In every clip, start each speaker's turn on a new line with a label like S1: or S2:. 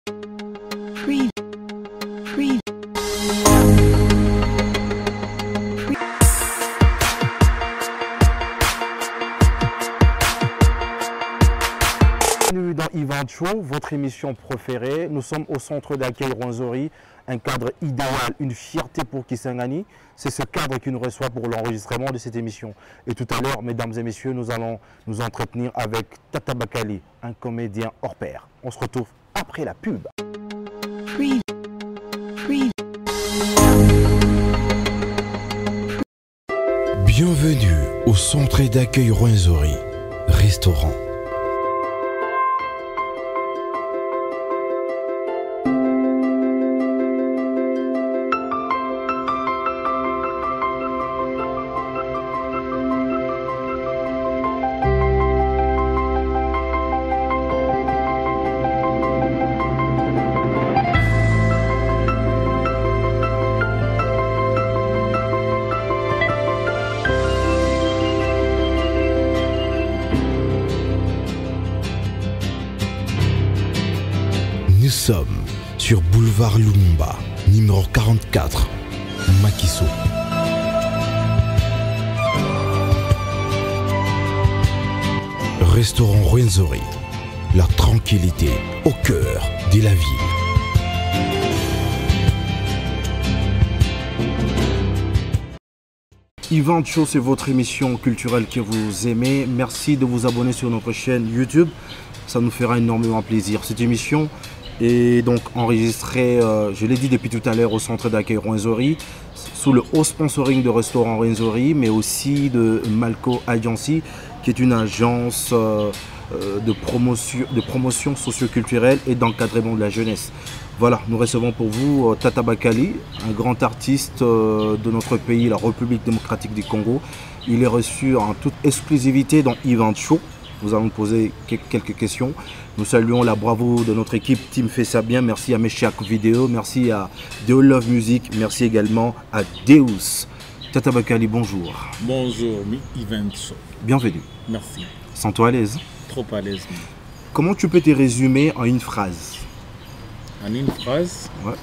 S1: Free. Free.
S2: Bienvenue dans Yvan Show, votre émission préférée. Nous sommes au centre d'accueil Rwenzori, un cadre idéal, une fierté pour Kisangani. C'est ce cadre qui nous reçoit pour l'enregistrement de cette émission. Et tout à l'heure, mesdames et messieurs, nous allons nous entretenir avec Tata Bakali, un comédien hors pair. On se retrouve après la pub.
S1: Free. Free.
S3: Bienvenue au centre d'accueil Rwenzori, restaurant. Nous sommes sur boulevard Lumumba, numéro 44, Makiso. Restaurant Rwenzori, la tranquillité au cœur de la ville.
S2: Yvan Show, c'est votre émission culturelle que vous aimez. Merci de vous abonner sur notre chaîne YouTube. Ça nous fera énormément plaisir. Cette émission est donc enregistrée, je l'ai dit depuis tout à l'heure, au centre d'accueil Rwenzori, sous le haut sponsoring de restaurant Rwenzori, mais aussi de Malco Agency, qui est une agence de promotion socio-culturelle et d'encadrement de la jeunesse. Voilà, nous recevons pour vous Tata Bakali, un grand artiste de notre pays, la République démocratique du Congo. Il est reçu en toute exclusivité dans Yvan Show. Nous allons poser quelques questions. Nous saluons la bravoure de notre équipe Team Fait Ça Bien. Merci à Meshiak Vidéo, merci à Deo Love Music, merci également à Deus. Tata Bakali, bonjour.
S4: Bonjour, Yvan Show.
S2: Bienvenue.
S4: Merci.
S2: Sens-toi à l'aise?
S4: Trop à l'aise.
S2: Comment tu peux te résumer en une phrase?
S4: En une phrase,
S2: Ouais.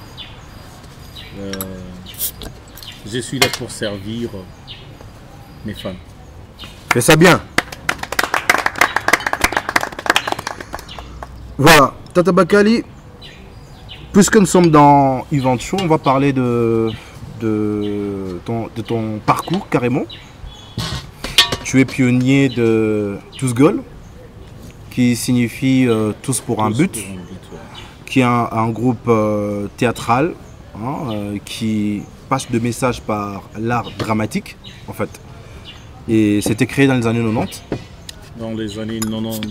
S4: Je suis là pour servir mes fans.
S2: Fais ça bien. Voilà, Tata Bakali, puisque nous sommes dans Yvan Show, on va parler de ton parcours carrément. Tu es pionnier de Tous Goal, qui signifie Tous pour un but, qui est un groupe théâtral qui passe de messages par l'art dramatique en fait. Et c'était créé dans les années 90.
S4: Dans les années 90,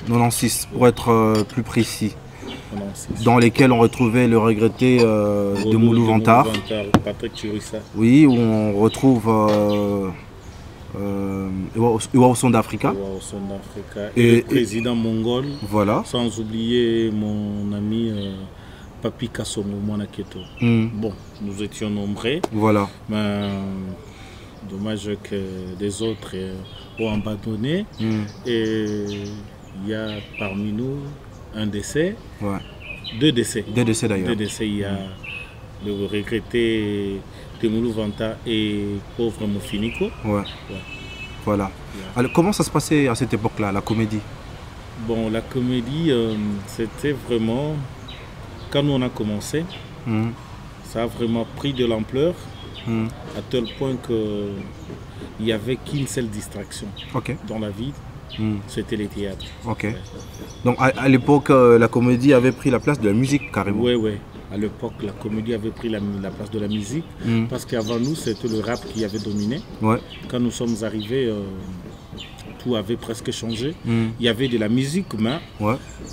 S2: 96 pour être plus précis.
S4: 96.
S2: Dans lesquels on retrouvait le regretté de Moulou Vantard.
S4: Patrick Chirissa.
S2: Oui, où on retrouve Iwao Son d'Africa.
S4: Et le président mongol.
S2: Voilà.
S4: Sans oublier mon ami Papi Kassomo Mwanaketo. Bon, nous étions nombreux.
S2: Voilà.
S4: Mais dommage que les autres ont abandonné. Et il y a parmi nous un décès.
S2: Ouais.
S4: Deux décès.
S2: Deux décès d'ailleurs.
S4: Deux décès. Il y a le regretté Temoulou Vanta et pauvre Mofiniko.
S2: Ouais.
S4: Ouais.
S2: Voilà. Alors, comment ça se passait à cette époque-là, la comédie?
S4: Bon, la comédie, c'était vraiment... Quand on a commencé, ça a vraiment pris de l'ampleur, à tel point qu'il n'y avait qu'une seule distraction dans la vie, c'était les théâtres.
S2: Ok. Donc à l'époque, la comédie avait pris la place de la musique carrément.
S4: Oui, oui. À l'époque, la comédie avait pris la place de la musique, parce qu'avant nous, c'était le rap qui avait dominé. Ouais. Quand nous sommes arrivés, tout avait presque changé. Il y avait de la musique, mais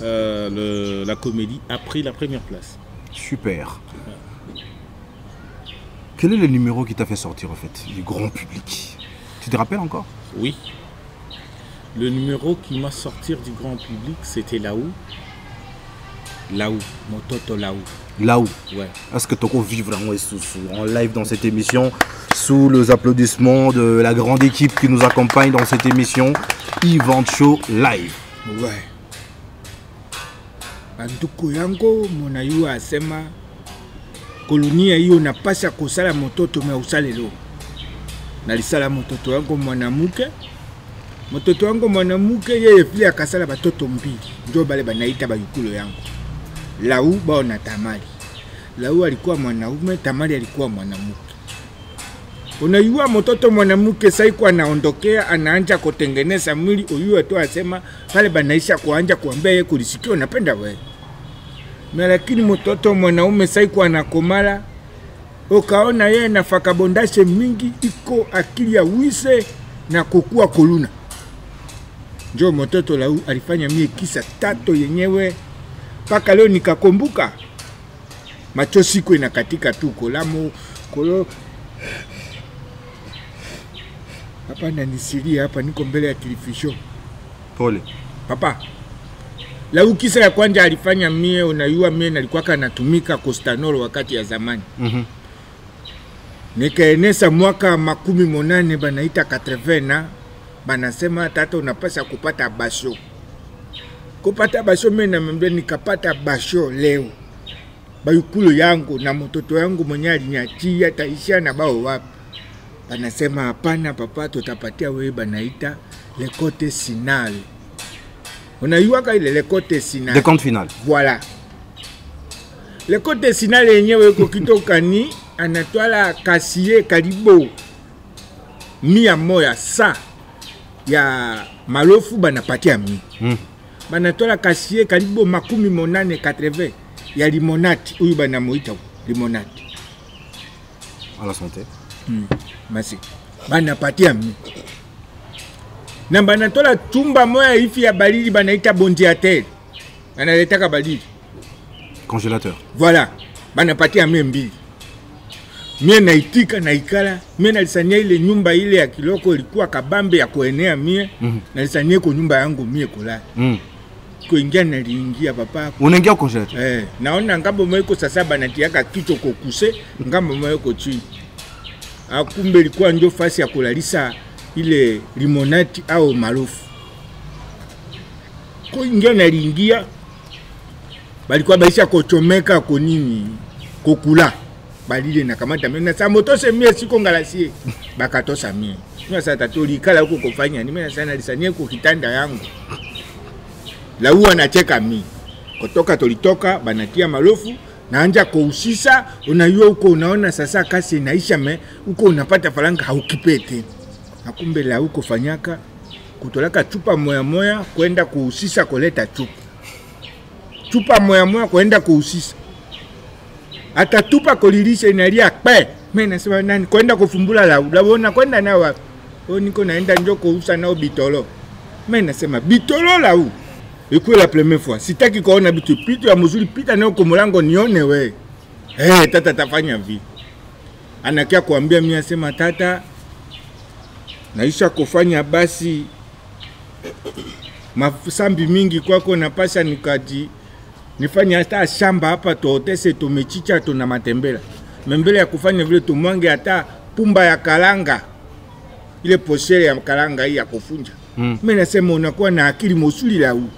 S4: la comédie a pris la première place.
S2: Super. Ouais. Quel est le numéro qui t'a fait sortir en fait, du grand public? Tu te rappelles encore?
S4: Oui. Le numéro qui m'a sorti du grand public, c'était Laou. Laou, mon toto Laou.
S2: Laou.
S4: Ouais.
S2: Est-ce que tu peux vivre en live dans cette émission, sous les applaudissements de la grande équipe qui nous accompagne dans cette émission, Yvan Show Live.
S4: Ouais.
S5: banduku yango mona yu asema kolonia hiyo napasha kusala mototo me usalelo nalisala mototo wangu mwanamuke yeye pia akasala batoto mbili ndio bale banaita bayukulo yangu lau baona Tamari lau alikuwa mwanaume Tamari alikuwa mwanamuke unayua mototo mwanamuke saiko anaondokea anaanja kutengeneza mwili uyue tu asema pale banaisha kuanja kuambia yeye kulisikio napenda wewe na lakini mototo mwanaume saiko anakomala ukaona yeye nafaka bondashe mingi iko akili ya wise na kukua koluna njo mototo lau alifanya mie kisa tato yenyewe paka leo nikakumbuka macho siku inakatika tu kolamu kolo hapa nanisiria hapa niko mbele ya televisheni
S2: pole
S5: papa lau kisa ya kwanja alifanya mie unayua mie nalikuwa kanatumika Costanolo wakati ya zamani nikaenesa mwaka 18 banaita 80 banasema tata unapasa kupata basho mimi namwambia nikapata basho leo bayukulo yangu na mtoto yangu mwenye aliniachia taisha na bao wapi banasema hapana papa tutapatia wewe banaita le côté final unayua ile le côté final
S2: de compte final
S5: voilà le côté final yenyewe iko kitoka ni anatwala kasie karibu 100 ya malofu banapatia mi banatola kasie karibu 80 ya limonati huyu banamuita limonati
S2: à la santé
S5: basi banapatia mi na banatola chumba moya hivi ya baridi banaita bondiateur analetaka baridi
S2: congélateur
S5: voilà banapatia mi mbili mie naitika naikala mie nalisania ile nyumba ile ya kiloko ilikuwa kabambe ya kuenea mie nalisania kwa nyumba yangu mie kulala kuingia naliingia papa
S2: unaingia congélateur
S5: naona ngambo mweko sasa banatiaka kicho kokuse ngambo mweko chini akumbe ilikuwa ndio fasi ya kulalisa ile limonati au marufu kuingia naliingia balikuwa baisha kochomeka ko nini kokula balile nakamata mimi na samotose mie siko ngalasie bakatosa mie mimi sasa tatoli kala huko kufanya ni mimi sana lisanie kwa kitanda yangu la huwa nacheka mimi kutoka tolitoka banatia malofu naanja kuhusisa unayua huko unaona sasa kasi inaisha me huko unapata faranga haukipete akumbe la huko fanyaka kutolaka chupa moya kwenda kuhusisa kuleta chupa moya kwenda kuhusisa atatupa kolilisha inalia pe mimi nasema nani kwenda kufumbula la unaona kwenda na wapi niko naenda njoko usa nao bitolo mimi nasema bitolo la u iko la première fois sitaki kuona bitu pito ya mzuri pita nao kwa mlango nione we tata tafanya vi anakia kuambia mimi nasema tata naisha kufanya basi masambi mingi kwako napasha nikaji nifanya hata shamba hapa tuotese tumechicha tuna matembela mbele ya kufanya vile tumwange hata pumba ya kalanga ile poshere ya kalanga hii ya kufunja mimi nasema unakuwa na akili mosuli la u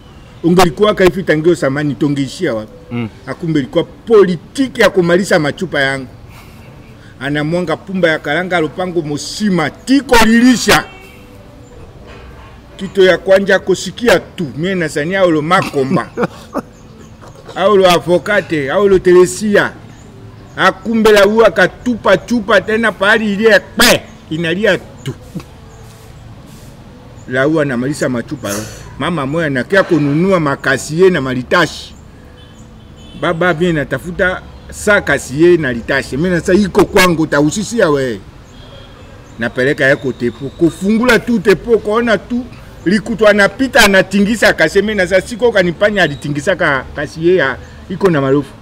S5: ungelikuwa kaifi tangio samani tongeishia wapi akumbe ilikuwa politiki ya kumalisha machupa yangu anamwanga pumba ya kalanga lupango mosima tiko lilisha kito ya kwanja kusikia tu mimi nasania au lo makomba au lo avocate au lo telesia akumbe la ua katupa chupa tena pali ile pe inalia tu la ua na malisa machupa mama moya nakia kununua makasie na malitashi baba bien natafuta sakasie na litashi mimi sasa iko kwangu tausisia we napeleka yako tepo kufungula tu tepo kuona tu likutwa anapita anatingisa kaseme na sasa siko kanipanya alitingisa kasie ya iko na marufu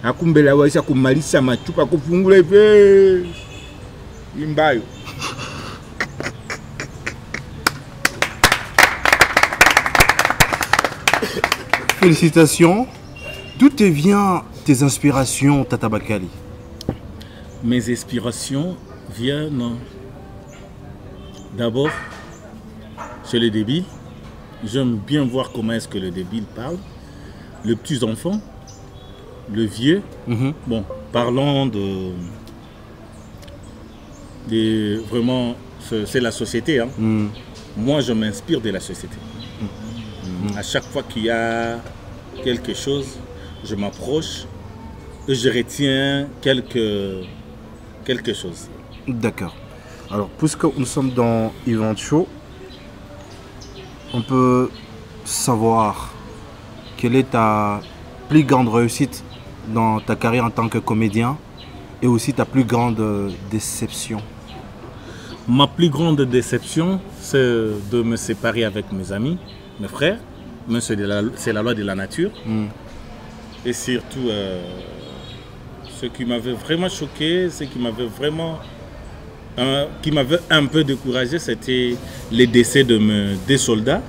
S5: akumbe la waisha kumalisa machupa kufungula hivi imbayo
S2: Félicitations. D'où te viennent tes inspirations, Tata Bakali?
S4: Mes inspirations viennent d'abord chez le débile. J'aime bien voir comment est-ce que le débile parle. les petits-enfants, le vieux. Bon, parlons vraiment, c'est la société. Hein. Moi, je m'inspire de la société. À chaque fois qu'il y a quelque chose, je m'approche et je retiens quelque chose.
S2: D'accord. Alors, puisque nous sommes dans Event Show, on peut savoir quelle est ta plus grande réussite dans ta carrière en tant que comédien et aussi ta plus grande déception.
S4: Ma plus grande déception, c'est de me séparer avec mes amis, mes frères. Mais c'est la loi de la nature. Et surtout, ce qui m'avait vraiment choqué, ce qui m'avait un peu découragé, c'était les décès des soldats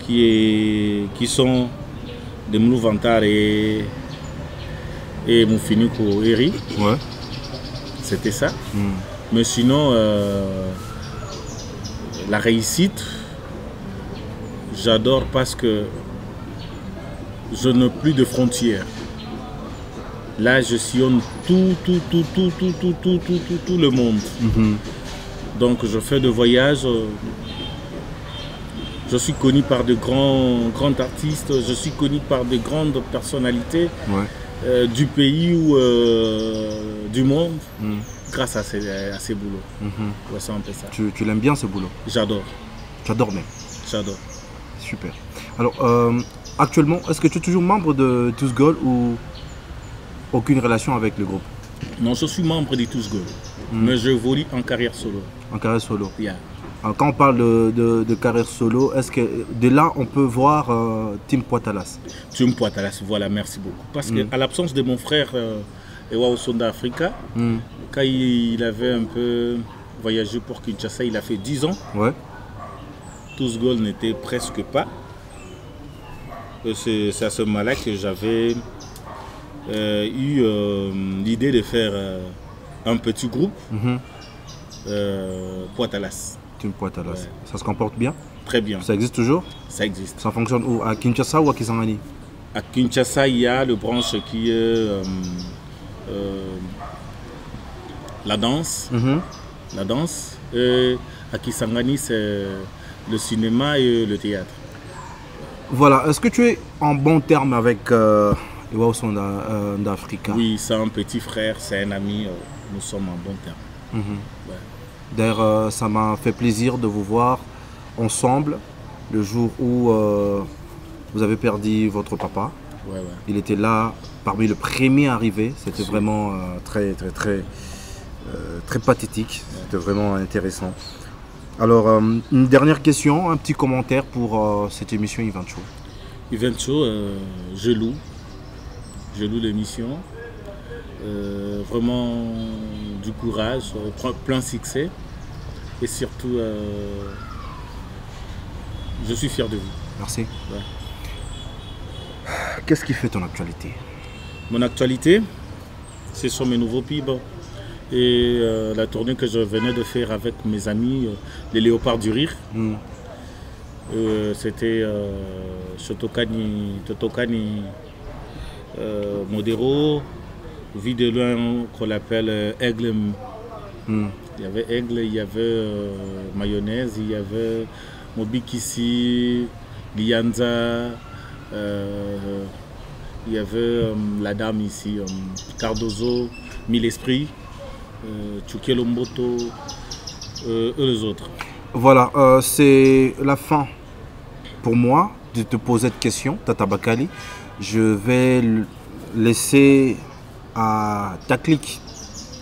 S4: qui sont de Moulouvantar et Moufiniko Eri. C'était ça. Mais sinon, la réussite, j'adore parce que je n'ai plus de frontières. Là, je sillonne tout le monde. Donc, je fais des voyages. Je suis connu par de grands artistes. Je suis connu par de grandes personnalités du pays ou du monde grâce à ces boulots. C'est un peu ça.
S2: Tu l'aimes bien ce boulot?
S4: J'adore.
S2: Tu adores même?
S4: J'adore.
S2: Super. Alors, actuellement, est-ce que tu es toujours membre de Tousgol ou aucune relation avec le groupe?
S4: Non, je suis membre de Tousgol, mais je évolue en carrière solo.
S2: En carrière solo.
S4: Yeah.
S2: Alors, quand on parle de carrière solo, est-ce que de là, on peut voir Team Poitalas?
S4: Team Poitalas, voilà, merci beaucoup. Parce qu'à l'absence de mon frère Ewa Sonda Africa, quand il avait un peu voyagé pour Kinshasa, il a fait 10 ans. Tousgol n'était presque pas. C'est à ce moment-là que j'avais eu l'idée de faire un petit groupe, Poitalas.
S2: Team Poitalas. Ça se comporte bien?
S4: Très bien.
S2: Ça existe toujours?
S4: Ça existe.
S2: Ça fonctionne où? À Kinshasa ou à Kisangani?
S4: À Kinshasa, il y a le branche qui est la danse. La danse. Et à Kisangani, c'est le cinéma et le théâtre.
S2: Voilà, est-ce que tu es en bon terme avec Ewa Sonda d'Africa?
S4: Oui, c'est un petit frère, c'est un ami, nous sommes en bon terme.
S2: D'ailleurs, ça m'a fait plaisir de vous voir ensemble le jour où vous avez perdu votre papa. Il était là parmi les premiers arrivés, c'était vraiment très pathétique, c'était vraiment intéressant. Alors, une dernière question, un petit commentaire pour cette émission Event Show.
S4: Event Show, je loue l'émission. Vraiment du courage, plein succès. Et surtout, je suis fier de vous.
S2: Merci. Qu'est-ce qui fait ton actualité?
S4: Mon actualité, ce sont mes nouveaux PIB. Et la tournée que je venais de faire avec mes amis, les Léopards du Rire. C'était Totokani Modero, vie de loin qu'on l'appelle Aigle. Il y avait Aigle, il y avait Mayonnaise, il y avait Mobikisi, Lianza, il y avait la dame ici, Cardozo, Mille Esprits. Tchoukelomboto et les autres.
S2: Voilà, c'est la fin pour moi de te poser cette question, Tata Bakali. Je vais laisser à ta clique.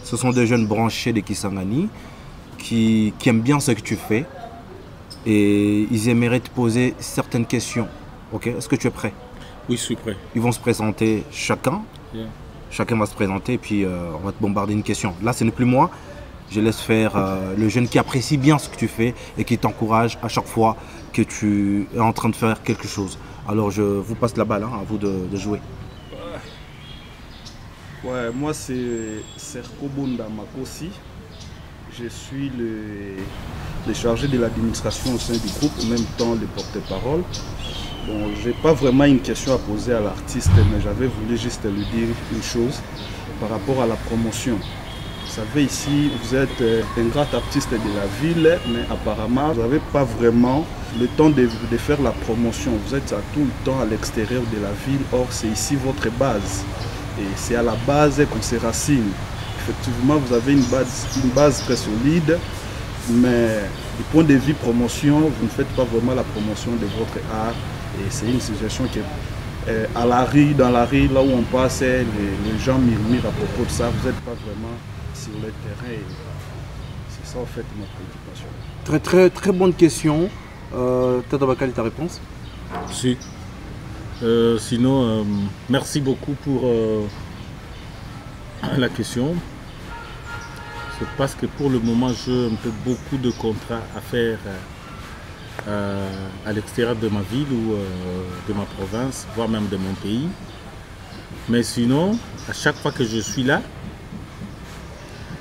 S2: Ce sont des jeunes branchés de Kisangani qui aiment bien ce que tu fais et ils aimeraient te poser certaines questions. Ok, est-ce que tu es prêt?
S4: Oui, je suis prêt.
S2: Ils vont se présenter chacun. Chacun va se présenter et puis on va te bombarder une question. Là, ce n'est plus moi. Je laisse faire le jeune qui apprécie bien ce que tu fais et qui t'encourage à chaque fois que tu es en train de faire quelque chose. Alors, je vous passe la balle, à vous de jouer.
S6: Ouais, moi, c'est Serko Bonda Makosi. Je suis le chargé de l'administration au sein du groupe, en même temps le porte-parole. Bon, j'ai pas vraiment une question à poser à l'artiste, mais j'avais voulu juste lui dire une chose par rapport à la promotion. Vous savez, ici, vous êtes un grand artiste de la ville, mais apparemment, vous n'avez pas vraiment le temps de faire la promotion. Vous êtes à tout le temps à l'extérieur de la ville, or c'est ici votre base. Et c'est à la base qu'on se racine. Effectivement, vous avez une base très solide, mais du point de vue promotion, vous ne faites pas vraiment la promotion de votre art. Et c'est une situation qui est à la rue, dans la rue, là où on passe, les gens murmurent à propos de ça. Vous n'êtes pas vraiment sur le terrain. C'est ça en fait ma préoccupation.
S2: Très bonne question. Tata Bakali, ta réponse?
S4: Si. Sinon, merci beaucoup pour la question. C'est parce que pour le moment, j'ai un peu beaucoup de contrats à faire à l'extérieur de ma ville ou de ma province, voire même de mon pays. Mais sinon, à chaque fois que je suis là,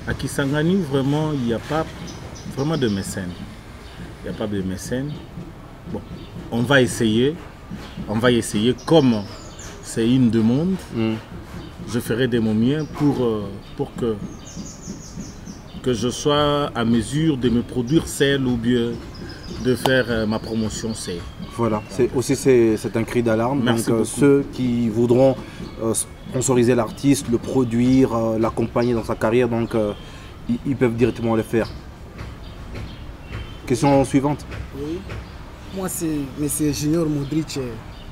S4: à Kisangani, vraiment, il n'y a pas vraiment de mécène. Il n'y a pas de mécène. Bon, on va essayer comme c'est une demande. Je ferai de mon mieux pour que je sois à mesure de me produire seul ou bien de faire ma promotion seul.
S2: Voilà, c'est un cri d'alarme. Donc ceux qui voudront sponsoriser l'artiste, le produire, l'accompagner dans sa carrière, donc ils peuvent directement le faire. Question suivante.
S7: Oui. Moi c'est M. Junior Modric,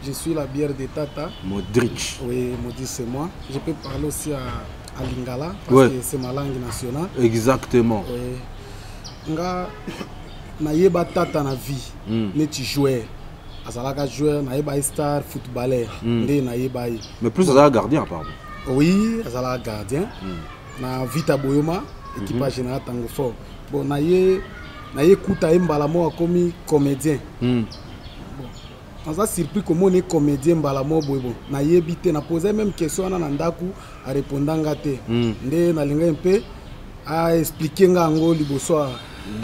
S7: je suis la bière de Tata.
S2: Modric.
S7: Oui, Modric c'est moi. Je peux parler aussi à Lingala parce que c'est ma langue nationale.
S2: Exactement.
S7: Oui. Nga naïba Tata na vie, neti joueur. Azalaka joueur, naïba star footballeur.
S2: Mais plus Azala gardien pardon.
S7: Oui, Azala gardien. Na Vita Boyoma, équipage général Tango Fort. Bon naïe kuta mbalamo akomi comédien. Bon. On s'est surpris comment on est comédien mbalamo boybo. Naïe bite na poser même question à Nandaku à répondre ngate. Ndé na linga un peu à expliquer ngango liboso.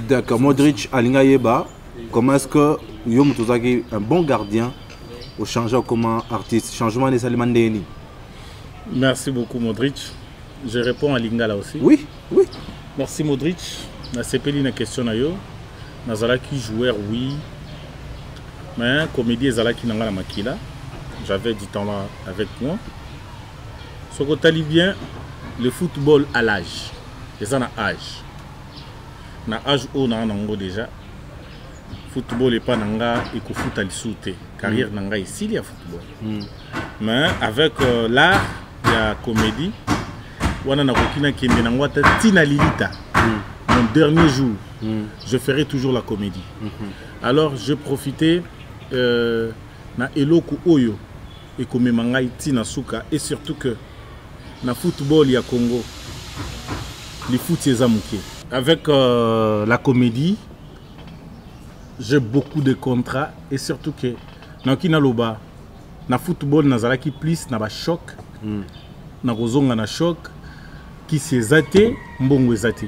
S2: D'accord, Modric Alinga Yeba, comment est-ce que Yom Tozaki un bon gardien au changement comme artiste, changement de Salimandeni?
S4: Merci beaucoup Modric. Je réponds à Lingala aussi.
S2: Oui, oui.
S4: Merci Modric. Na sepeli na question na yo. Nazalaki joueur oui. Mais comédie ezalaki nanga na makila. J'avais du temps là avec moi. Ce que tu bien, le football à l'âge. Les en âge. Na âge où na nango déjà. Football est pas nanga et ko foot al souté. Carrière nanga ici il y a football. Mais avec l'art, il y a comédie. Wana na kokina kende nangwa ta tina lilita. Mon dernier jour, je ferai toujours la comédie. Alors je profitais na eloko oyo et comme mangai tina suka et surtout que na football ya Congo, les foot yezamuke. Avec la comédie, j'ai beaucoup de contrats et surtout que na kina loba na football nazalaki plus na ba choc na kozonga na choc qui s'est zaté mbongo ezate.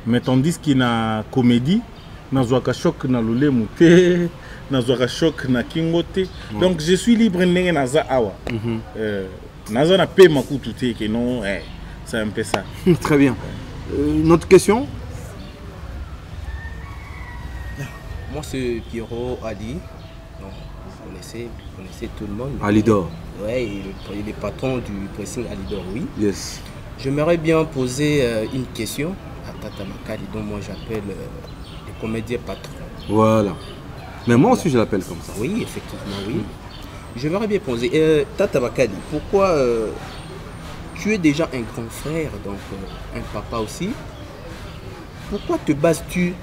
S4: Mais tandis qu'il na comédie nazwaka choc na lolemu te nazwaka choc na kingote. Donc je suis libre ndenge naza awa. Naza na pe makutu te que non c'est un peu ça.
S2: Très bien. Une autre question?
S8: Moi c'est Pierrot Ali. Donc, vous connaissez tout le monde.
S2: Alidor.
S8: Oui, il est patron du pressing Alidor, oui.
S2: Yes.
S8: J'aimerais bien poser une question à Tata Bakali, dont moi j'appelle le comédien patron.
S2: Voilà. Mais moi aussi je l'appelle comme ça.
S8: Oui, effectivement, oui. J'aimerais bien poser. Tata Bakali, pourquoi tu es déjà un grand frère, donc un papa aussi. Pourquoi te bases-tu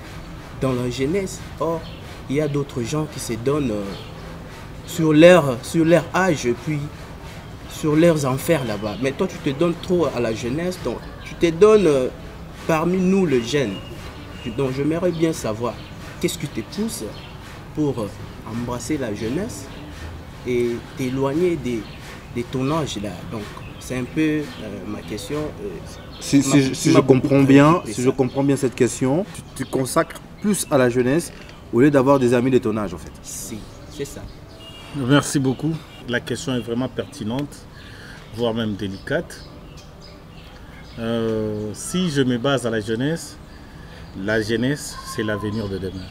S8: dans la jeunesse? Or, il y a d'autres gens qui se donnent sur leur âge, puis sur leurs enfers là-bas. Mais toi, tu te donnes trop à la jeunesse, donc tu te donnes parmi nous, le jeune. Donc, j'aimerais bien savoir, qu'est-ce qui te pousse pour embrasser la jeunesse et t'éloigner de ton âge là. Donc, c'est un peu ma question.
S2: Si je comprends bien cette question, tu consacres plus à la jeunesse au lieu d'avoir des amis de ton âge en fait.
S8: Si, c'est ça.
S4: Merci beaucoup. La question est vraiment pertinente, voire même délicate. Si je me base à la jeunesse, c'est l'avenir de demain.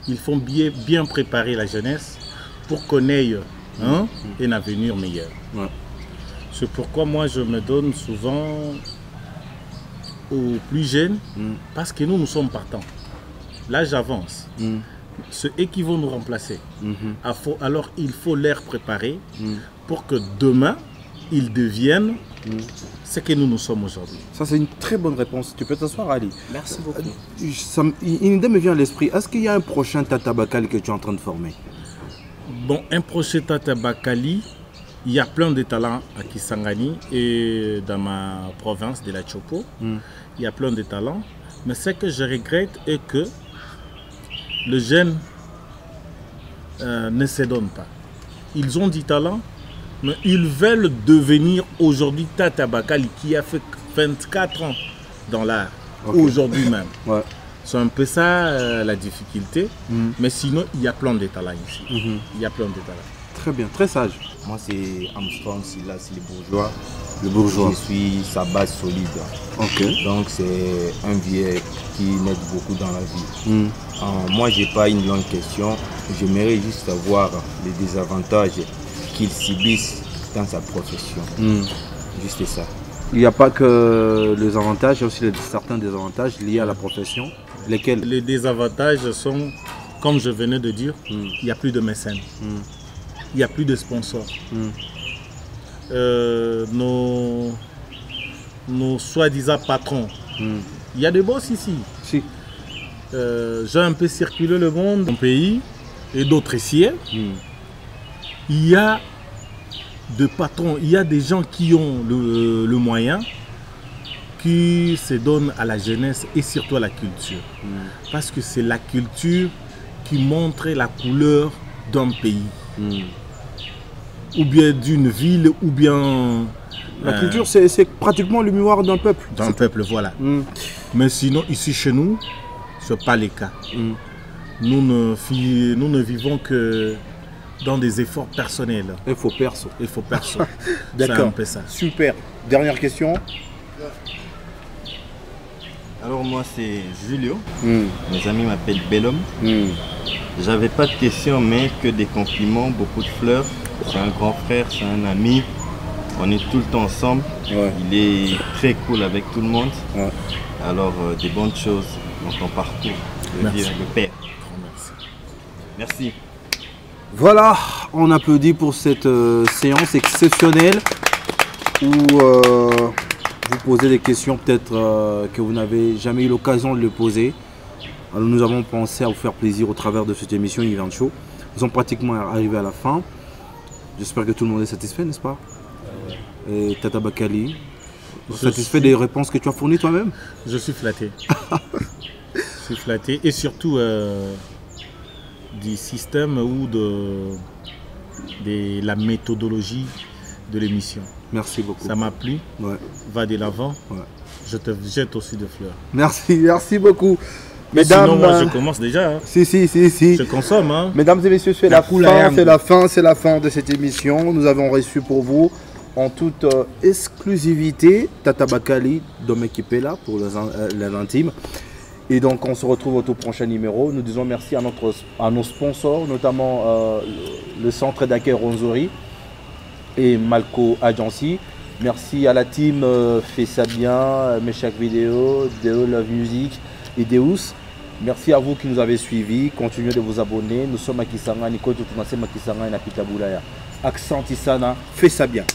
S4: Il faut bien préparer la jeunesse pour qu'on ait un avenir meilleur.
S2: Ouais.
S4: C'est pourquoi moi je me donne souvent aux plus jeunes, parce que nous sommes partants. L'âge avance. Ceux qui vont nous remplacer. Alors il faut les préparer pour que demain, ils deviennent ce que nous sommes aujourd'hui.
S2: Ça, c'est une très bonne réponse. Tu peux t'asseoir, Ali.
S8: Merci beaucoup.
S2: Une idée me vient à l'esprit. Est-ce qu'il y a un prochain Tata Bakali que tu es en train de former?
S4: Bon, un prochain Tata Bakali, il y a plein de talents à Kisangani et dans ma province de la Chopo. Il y a plein de talents. Mais ce que je regrette est que les jeunes ne se donnent pas. Ils ont du talent, mais ils veulent devenir aujourd'hui Tata Bakali qui a fait 24 ans dans l'art, aujourd'hui même. Ouais. C'est un peu ça la difficulté, mais sinon il y a plein de talents ici. Il y a plein de talents.
S2: Très bien, très sage.
S9: Moi c'est Armstrong Silas, le bourgeois.
S2: Le bourgeois.
S9: Je suis sa base solide. Donc c'est un vieux qui m'aide beaucoup dans la vie. Moi j'ai pas une longue question. J'aimerais juste savoir les désavantages qu'il subisse dans sa profession. Juste ça.
S2: Il n'y a pas que les avantages, il y a aussi certains désavantages liés à la profession. Lesquels?
S4: Les désavantages sont, comme je venais de dire, il n'y a plus de mécènes. Il n'y a plus de sponsors. Nos soi-disant patrons. Il y a des boss ici.
S2: Si.
S4: J'ai un peu circulé le monde, mon pays et d'autres ici. Il y a des patrons, il y a des gens qui ont le moyen, qui se donnent à la jeunesse et surtout à la culture. Parce que c'est la culture qui montre la couleur d'un pays. Ou bien d'une ville, ou bien...
S2: La culture, c'est pratiquement le miroir d'un peuple.
S4: D'un peuple, voilà. Mais sinon, ici chez nous, ce n'est pas le cas. Nous ne vivons que dans des efforts personnels.
S2: Il faut perso.
S4: Il faut perso.
S2: D'accord.
S4: C'est un peu ça.
S2: Super. Dernière question.
S10: Alors moi c'est Julio. Mes amis m'appellent Bellhomme. J'avais pas de questions mais que des compliments, beaucoup de fleurs. C'est un grand frère, c'est un ami. On est tout le temps ensemble. Il est très cool avec tout le monde. Alors des bonnes choses dans ton parcours. Le père. Merci.
S2: Voilà, on applaudit pour cette séance exceptionnelle où vous posez des questions peut-être que vous n'avez jamais eu l'occasion de le poser. Alors nous avons pensé à vous faire plaisir au travers de cette émission Event Show. Nous sommes pratiquement arrivés à la fin. J'espère que tout le monde est satisfait, n'est-ce pas? Et Tata Bakali, satisfait des réponses que tu as fournies toi-même?
S4: Je suis flatté. Je suis flatté et surtout du système ou de la méthodologie de l'émission.
S2: Merci beaucoup.
S4: Ça m'a plu. Va de l'avant. Je te jette aussi de fleurs.
S2: Merci beaucoup.
S4: Mesdames, sinon, moi je commence déjà.
S2: Si.
S4: Je consomme. Hein.
S2: Mesdames et messieurs, c'est la fin de cette émission. Nous avons reçu pour vous en toute exclusivité Tata Bakali, Domek Kipela pour les intimes. Et donc on se retrouve au tout prochain numéro. Nous disons merci à nos sponsors, notamment le centre d'accueil Ronzori et Malco Agency. Merci à la team Fais ça bien, Meshach Vidéo, Deo Love Music et Deus. Merci à vous qui nous avez suivis. Continuez de vous abonner. Nous sommes à Kisanga, Nico Tutunase Makisanga et Napita Boulaya. Accent Isana, Fais ça bien.